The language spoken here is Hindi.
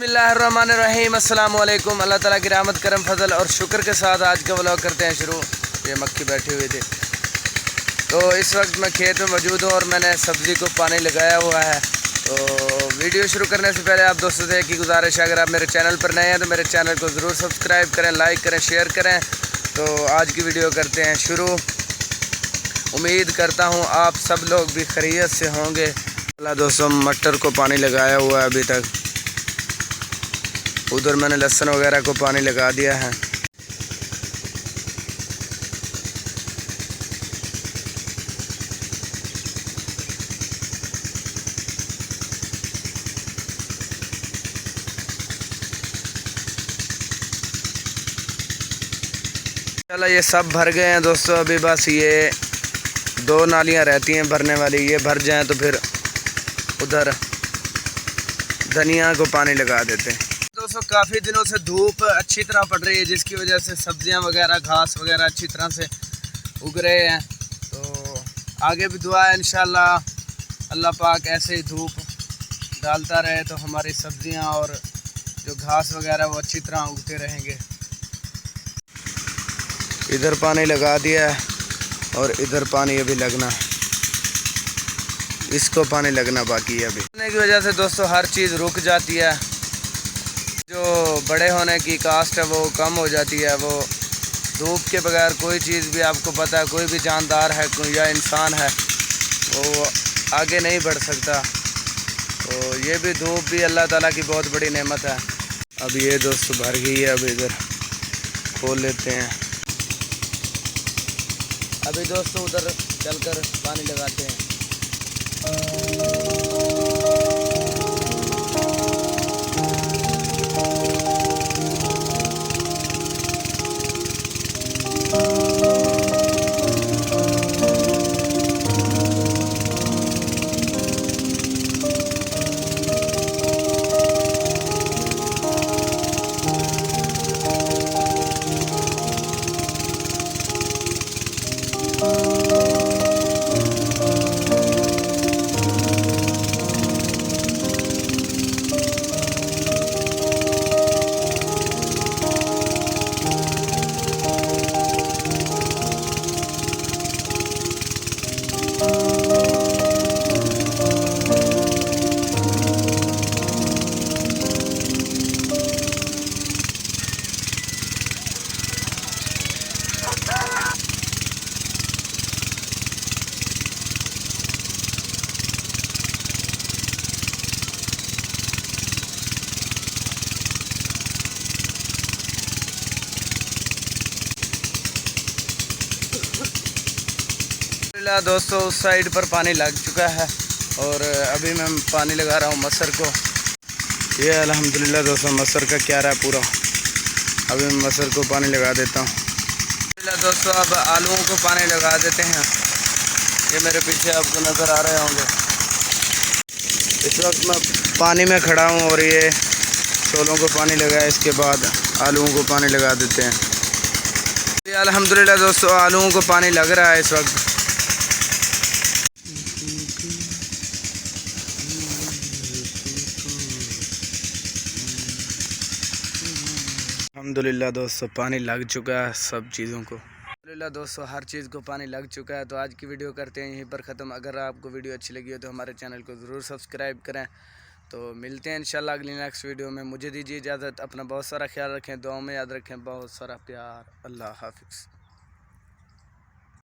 बिस्मिल्लाहिर्रहमानिर्रहीम। अस्सलाम वालेकुम। अल्लाह ताला की रहमत करम फजल और शुक्र के साथ आज का व्लॉग करते हैं शुरू। ये मक्खी बैठी हुई थी तो इस वक्त मैं खेत में मौजूद हूँ और मैंने सब्ज़ी को पानी लगाया हुआ है। तो वीडियो शुरू करने से पहले आप दोस्तों से एक ही गुजारिश है, अगर आप मेरे चैनल पर नए हैं तो मेरे चैनल को ज़रूर सब्सक्राइब करें, लाइक करें, शेयर करें। तो आज की वीडियो करते हैं शुरू। उम्मीद करता हूँ आप सब लोग भी खैरियत से होंगे। अल्लाह दोस्तों, मटर को पानी लगाया हुआ है अभी तक। उधर मैंने लहसुन वगैरह को पानी लगा दिया है। चलो ये सब भर गए हैं दोस्तों, अभी बस ये 2 नालियां रहती हैं भरने वाली, ये भर जाएं तो फिर उधर धनिया को पानी लगा देते हैं। दोस्तों काफ़ी दिनों से धूप अच्छी तरह पड़ रही है, जिसकी वजह से सब्जियां वगैरह घास वगैरह अच्छी तरह से उग रहे हैं। तो आगे भी दुआ है इंशाल्लाह अल्लाह पाक ऐसे ही धूप डालता रहे तो हमारी सब्जियां और जो घास वगैरह वो अच्छी तरह उगते रहेंगे। इधर पानी लगा दिया है और इधर पानी अभी लगना, इसको पानी लगना बाकी है। अभी लगने की वजह से दोस्तों हर चीज़ रुक जाती है, जो बड़े होने की कास्ट है वो कम हो जाती है। वो धूप के बगैर कोई चीज़ भी, आपको पता है, कोई भी जानदार है या इंसान है वो आगे नहीं बढ़ सकता। तो ये भी धूप भी अल्लाह ताला की बहुत बड़ी नेमत है। अब ये दोस्तों भर गई है, अब इधर खोल लेते हैं। अभी दोस्तों उधर चलकर पानी लगाते हैं। दोस्तों उस साइड पर पानी लग चुका है और अभी मैं पानी लगा रहा हूँ मसर को। ये अल्हम्दुलिल्लाह दोस्तों मसर का क्यारा है पूरा। अभी मैं मसर को पानी लगा देता हूँ। दोस्तों अब आलूओं को पानी लगा देते हैं। ये मेरे पीछे आपको नज़र आ रहे होंगे। इस वक्त मैं पानी में खड़ा हूँ और ये छोलों को पानी लगाया, इसके बाद आलूओं को पानी लगा देते हैं। ये अल्हम्दुलिल्लाह दोस्तों आलूओं को पानी लग रहा है इस वक्त। अल्हम्दुलिल्लाह दोस्तों पानी लग चुका है सब चीज़ों को। अल्हम्दुलिल्लाह दोस्तों हर चीज़ को पानी लग चुका है। तो आज की वीडियो करते हैं यहीं पर ख़त्म। अगर आपको वीडियो अच्छी लगी हो तो हमारे चैनल को ज़रूर सब्सक्राइब करें। तो मिलते हैं इंशाल्लाह अगली नेक्स्ट वीडियो में। मुझे दीजिए इजाज़त। अपना बहुत सारा ख्याल रखें, दुआओं में याद रखें। बहुत सारा प्यार। अल्लाह हाफ़िज़।